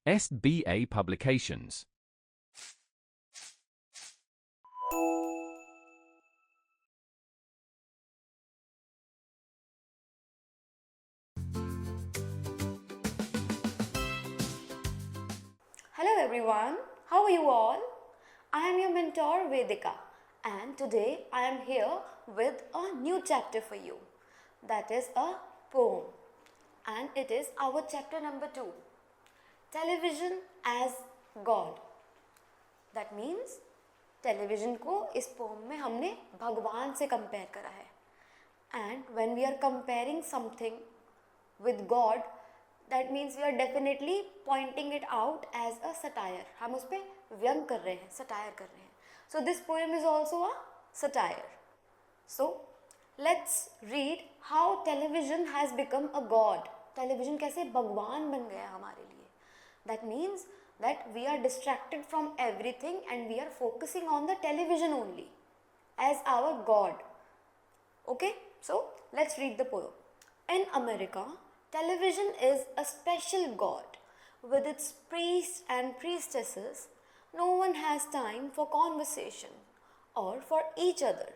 SBA Publications. Hello everyone, how are you all? I am your mentor Vedika and today I am here with a new chapter for you. That is a poem and it is our chapter number 2. Television as God. That means television को इस pome में हमने भगवान से compare करा है and when we are comparing something with god that means we are definitely pointing it out as a satire. हम उस पर व्यंग कर रहे हैं, सटायर कर रहे हैं. So this poem is also a satire. So let's read how television has become a God. Television कैसे भगवान बन गया हमारे लिए. That means that we are distracted from everything and we are focusing on the television only as our God. Okay, so let's read the poem. In America, television is a special God. With its priests and priestesses, no one has time for conversation or for each other.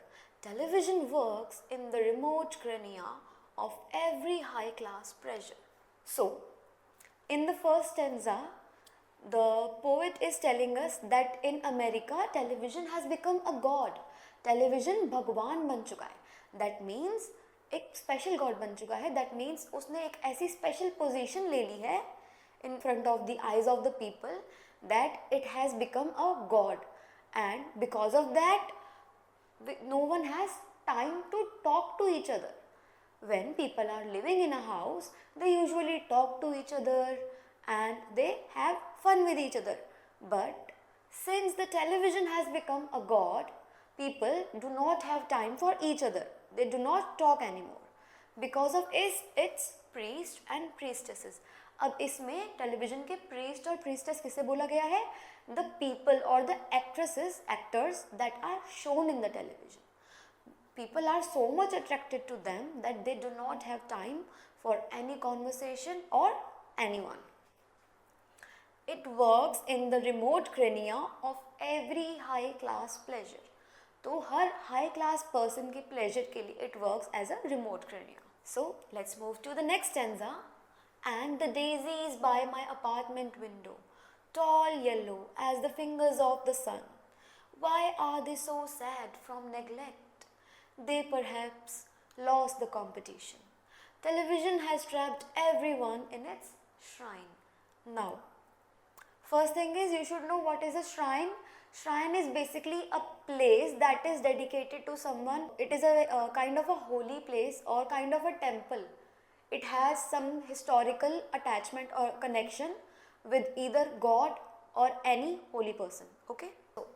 Television works in the remote crania of every high class pressure. So, in the first stanza, the poet is telling us that in America television has become a god. Television भगवान बन चुका है. That means एक special god बन चुका है. That means उसने एक ऐसी special position ले ली है in front of the eyes of the people that it has become a god. And because of that, no one has time to talk to each other. When people are living in a house, they usually talk to each other and they have fun with each other. But since the television has become a god, people do not have time for each other. They do not talk anymore because of its priests and priestesses. अब इसमें television के priest और priestess किसे बोला गया है? The people or the actors that are shown in the television. People are so much attracted to them that they do not have time for any conversation or anyone. It works in the remote crania of every high class pleasure. तो हर high class person की pleasure के लिए it works as a remote crania. So let's move to the next stanza. And the daisies by my apartment window, tall yellow as the fingers of the sun. Why are they so sad from neglect? They perhaps lost the competition. Television has trapped everyone in its shrine. Now, first thing is you should know what is a shrine. Shrine is basically a place that is dedicated to someone. It is a kind of a holy place or kind of a temple. It has some historical attachment or connection with either God or any holy person. Okay. So,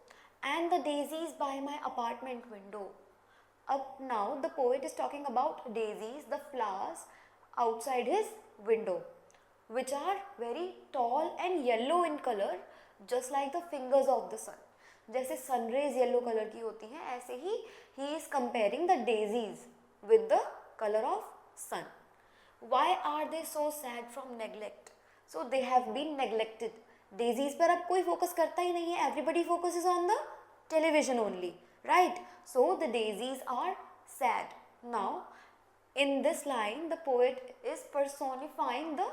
and the daisies by my apartment window. Up now the poet is talking about daisies, the flowers outside his window, which are very tall and yellow in color, just like the fingers of the sun. जैसे sun rays yellow color की होती हैं, ऐसे ही he is comparing the daisies with the color of sun. Why are they so sad from neglect? So they have been neglected. Daisies पर अब कोई focus करता ही नहीं है. Everybody focuses on the television only, right? So the daisies are sad. Now, in this line, the poet is personifying the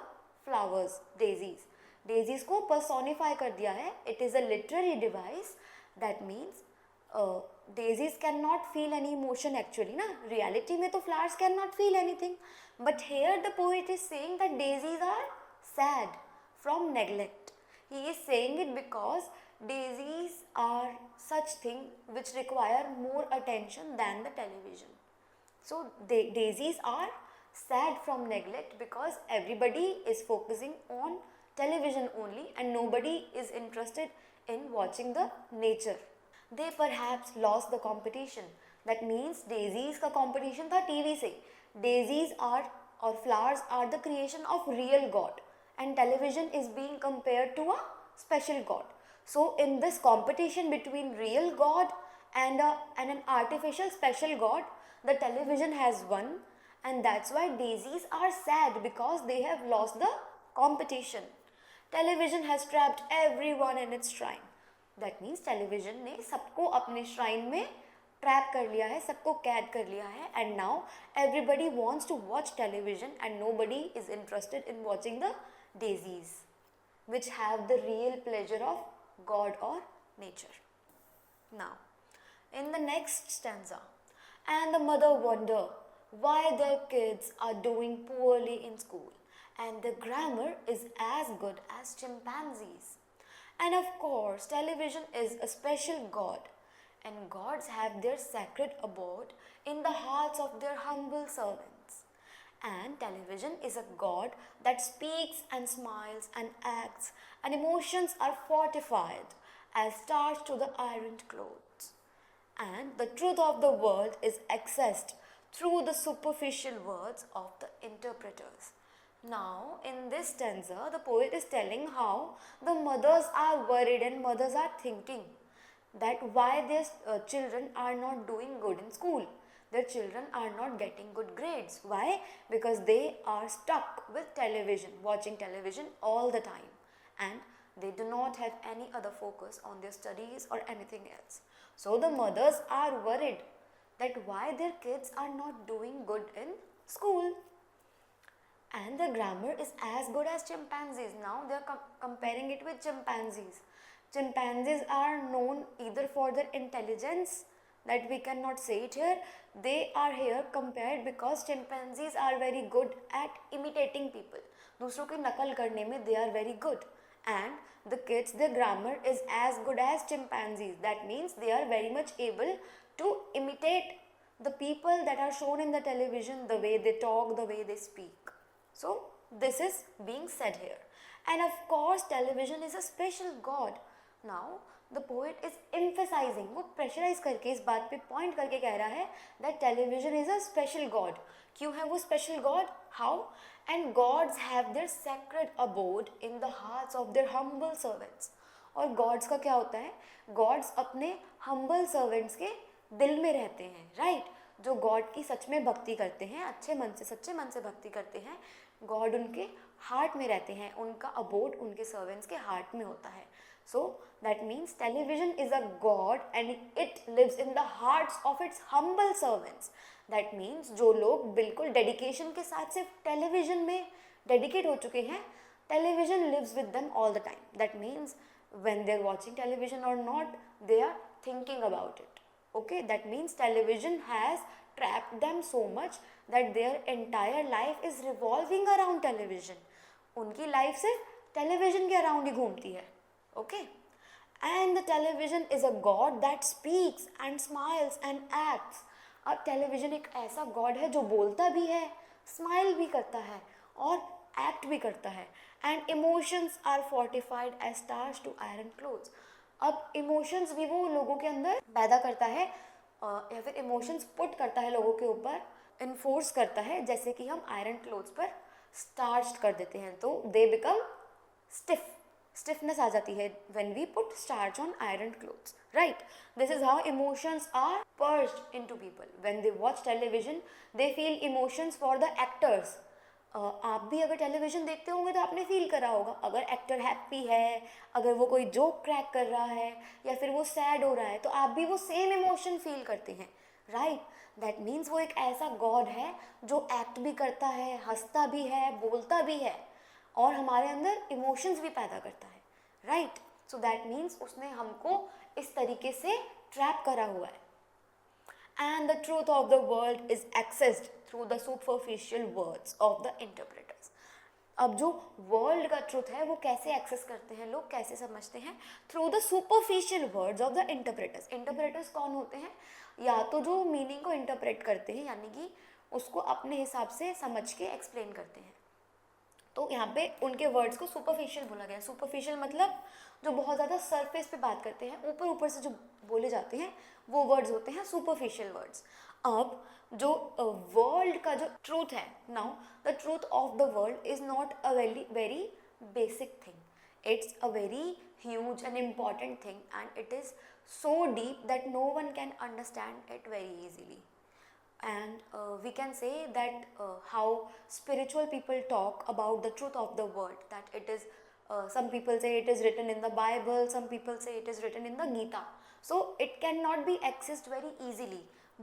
flowers, daisies. Daisies को personify कर दिया है. It is a literary device. That means daisies cannot feel any emotion actually. Na? Reality में तो flowers cannot feel anything. But here the poet is saying that daisies are sad from neglect. He is saying it because daisies are such thing which require more attention than the television. So daisies are sad from neglect because everybody is focusing on television only and nobody is interested in watching the nature. They perhaps lost the competition. That means daisies का competition था TV से. Daisies are or flowers are the creation of real God and television is being compared to a special God. So in this competition between real God and an artificial special God, the television has won, and that's why daisies are sad because they have lost the competition. Television has trapped everyone in its shrine. That means television ने सबको अपने shrine में trap कर लिया है, सबको कैद कर लिया है, and now everybody wants to watch television and nobody is interested in watching the daisies which have the real pleasure of God or nature. Now, in the next stanza, and the mother wonder why their kids are doing poorly in school and the grammar is as good as chimpanzees. And of course, television is a special god, and gods have their sacred abode in the hearts of their humble servants. And television is a god that speaks and smiles and acts, and emotions are fortified as stars to the ironed clothes. And the truth of the world is accessed through the superficial words of the interpreters. Now, in this stanza, the poet is telling how the mothers are worried and mothers are thinking that why their children are not doing good in school. Their children are not getting good grades. Why? Because they are stuck with television, watching television all the time, and they do not have any other focus on their studies or anything else. So the mothers are worried that why their kids are not doing good in school. And the grammar is as good as chimpanzees. Now they are comparing it with chimpanzees. Chimpanzees are known either for their intelligence, that we cannot say it here. They are here compared because chimpanzees are very good at imitating people. दूसरों की नकल करने में they are very good. And the kids, their grammar is as good as chimpanzees. That means they are very much able to imitate the people that are shown in the television, the way they talk, the way they speak. So this is being said here. And of course television is a special god. Now the poet is emphasizing, वो pressurise करके इस बात पे point करके कह रहा है that television is a special god. क्यों है वो special god? How? And gods have their sacred abode in the hearts of their humble servants. और gods का क्या होता है? Gods अपने humble servants के दिल में रहते हैं, right? जो गॉड की सच में भक्ति करते हैं, अच्छे मन से, सच्चे मन से भक्ति करते हैं, गॉड उनके हार्ट में रहते हैं, उनका अबोड उनके सर्वेंट्स के हार्ट में होता है. So that means television is a god and it lives in the hearts of its humble servants. That means जो लोग बिल्कुल डेडिकेशन के साथ सिर्फ टेलीविजन में डेडिकेट हो चुके हैं, television lives with them all the time. That means when they're watching television or not, they are thinking about it. Okay, that means television has trapped them so much that their entire life is revolving around television. उनकी life सिर्फ television के around ही घूमती है. Okay, and the television is a god that speaks and smiles and acts. अब television एक ऐसा God है जो बोलता भी है, स्माइल भी करता है और एक्ट भी करता है. And emotions are fortified as stars to iron clothes. अब इमोशंस भी वो लोगों के अंदर पैदा करता है या फिर इमोशंस पुट करता है लोगों के ऊपर, इन्फोर्स करता है, जैसे कि हम आयरन क्लोथ्स पर स्टार्च कर देते हैं तो दे बिकम स्टिफ. स्टिफनेस आ जाती है when we put starch on ironed clothes, right? This is how emotions are purged into people. When they watch television, they feel emotions for the actors. आप भी अगर television देखते होंगे तो आपने feel करा होगा, अगर एक्टर हैप्पी है, अगर वो कोई जोक क्रैक कर रहा है या फिर वो सैड हो रहा है तो आप भी वो सेम इमोशन फील करते हैं, राइट? दैट मीन्स वो एक ऐसा गॉड है जो एक्ट भी करता है, हंसता भी है, बोलता भी है और हमारे अंदर इमोशंस भी पैदा करता है, राइट? सो दैट मीन्स उसने हमको इस तरीके से ट्रैप करा हुआ है. And the truth of the world is accessed through the superficial words of the interpreters. अब जो वर्ल्ड का ट्रूथ है वो कैसे एक्सेस करते हैं लोग, कैसे समझते हैं? Through the superficial words of the interpreters. Interpreters कौन होते हैं? या तो जो मीनिंग को इंटरप्रेट करते हैं, यानी कि उसको अपने हिसाब से समझ के एक्सप्लेन करते हैं. तो यहाँ पे उनके वर्ड्स को सुपरफिशियल बोला गया. सुपरफिशियल मतलब जो बहुत ज़्यादा सरफेस पे बात करते हैं, ऊपर ऊपर से जो बोले जाते हैं वो वर्ड्स होते हैं सुपरफिशियल वर्ड्स. अब जो वर्ल्ड का जो ट्रूथ है, now the truth of the world is not a very basic thing. It's a very huge and important thing and it is so deep that no one can understand it very easily. And we can say that how spiritual people talk about the truth of the world, that it is Some people say it is written in the Bible, some people say it is written in the Gita. So it cannot be accessed very easily.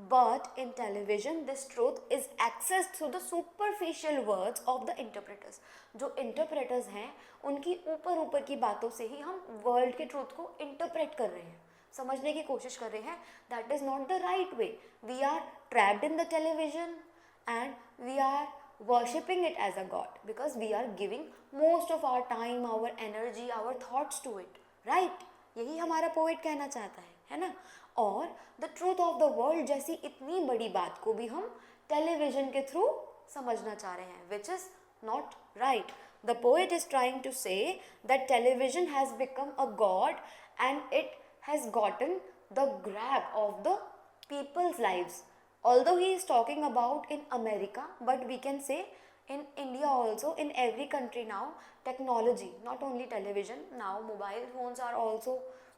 But in television, this truth is accessed through the superficial words of the interpreters. जो interpreters हैं, उनकी ऊपर ऊपर की बातों से ही हम world के ट्रूथ को इंटरप्रेट कर रहे हैं, समझने की कोशिश कर रहे हैं. That is not the right way. We are trapped in the television and we are worshipping it as a god because we are giving most of our time, our energy, our thoughts to it, right? यही हमारा poet कहना चाहता है ना. और the truth of the world जैसी इतनी बड़ी बात को भी हम टेलीविजन के थ्रू समझना चाह रहे हैं, which is not right. The poet is trying to say that television has become a god and it has gotten the grab of the people's lives. Although he is talking about in America, but we can say in India also, in every country now, technology, not only television, now mobile phones are also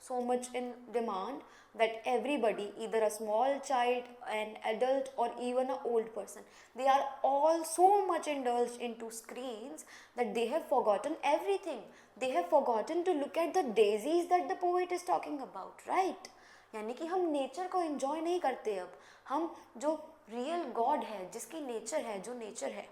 so much in demand that everybody, either a small child, an adult or even an old person, they are all so much indulged into screens that they have forgotten everything. They have forgotten to look at the daisies that the poet is talking about, right? यानी कि हम nature को enjoy नहीं करते. अब हम जो real God है, जिसकी नेचर है, जो नेचर है,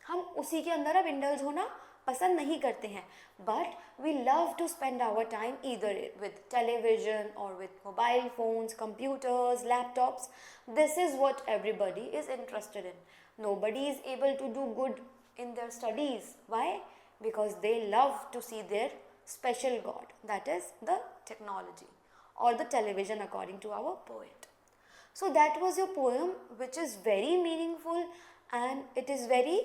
हम उसी के अंदर अब इंडल्ज होना पसंद नहीं करते हैं. But we love to spend our time either with television और with mobile phones, computers, laptops. This is what everybody is interested in. Nobody is able to do good in their studies. Why? Because they love to see their special god, that is the technology or the television, according to our poet. So that was your poem, which is very meaningful and it is very,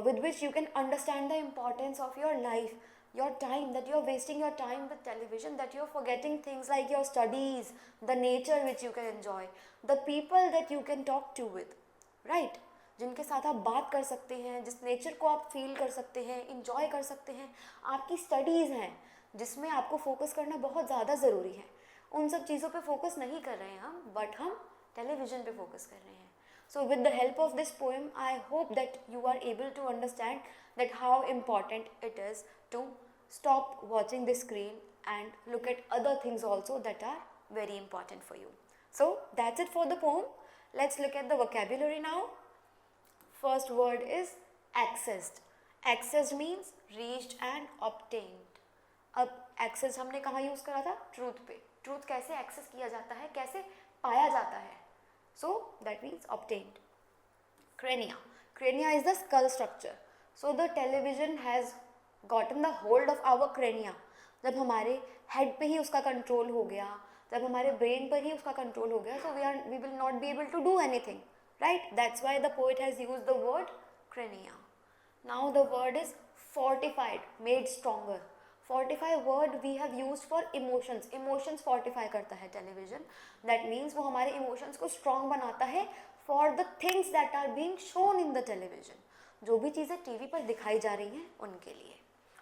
with which you can understand the importance of your life, your time, that you are wasting your time with television, that you are forgetting things like your studies, the nature which you can enjoy, the people that you can talk to with, right? जिनके साथ आप बात कर सकते हैं, जिस nature को आप फील कर सकते हैं, इंजॉय कर सकते हैं. आपकी स्टडीज़ हैं जिसमें आपको फोकस करना बहुत ज़्यादा ज़रूरी है. उन सब चीज़ों पे फोकस नहीं कर रहे हैं हम, बट हम टेलीविज़न पे फोकस कर रहे हैं. So with the help of this poem I hope that you are able to understand that how important it is to stop watching the screen and look at other things also that are very important for you. So that's it for the poem. Let's look at the vocabulary now. First word is accessed. Accessed means reached and obtained. अब access हमने कहाँ use करा था? Truth पे. Truth कैसे access किया जाता है, कैसे पाया जाता है? So that means obtained. Crania. Crania is the skull structure. So the television has gotten the hold of our crania. जब हमारे हेड पे ही उसका कंट्रोल हो गया, जब हमारे ब्रेन पर ही उसका कंट्रोल हो गया, so we will not be able to do anything, right? That's why the poet has use the word crania. Now the word is fortified, made stronger. Fortify word we have used for emotions. Emotions fortify करता है television. That means वो हमारे emotions को strong बनाता है for the things that are being shown in the television. जो भी चीज़ें टीवी पर दिखाई जा रही हैं उनके लिए.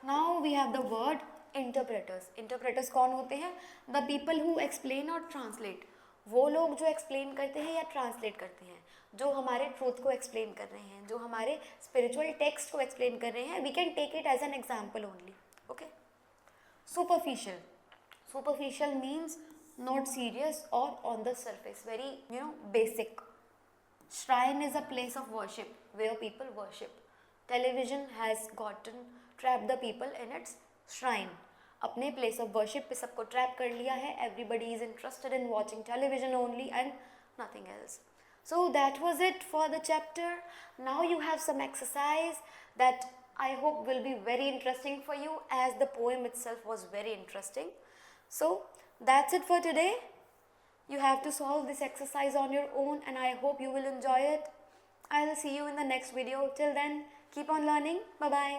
Now we have the word interpreters. Interpreters कौन होते हैं? The people who explain or translate. वो लोग जो एक्सप्लेन करते हैं या ट्रांसलेट करते हैं, जो हमारे ट्रूथ को एक्सप्लेन कर रहे हैं, जो हमारे स्पिरिचुअल टेक्स्ट को एक्सप्लेन कर रहे हैं. We can take it as an example only. Okay. Superficial. Superficial means not serious or on the surface, very basic. Shrine is a place of worship where people worship. Television has trapped the people in its shrine. अपने place of worship पे सबको trap कर लिया है. Everybody is interested in watching television only and nothing else. So that was it for the chapter. Now you have some exercise that I hope will be very interesting for you, as the poem itself was very interesting. So that's it for today. You have to solve this exercise on your own and I hope you will enjoy it. I will see you in the next video. Till then, keep on learning. Bye bye.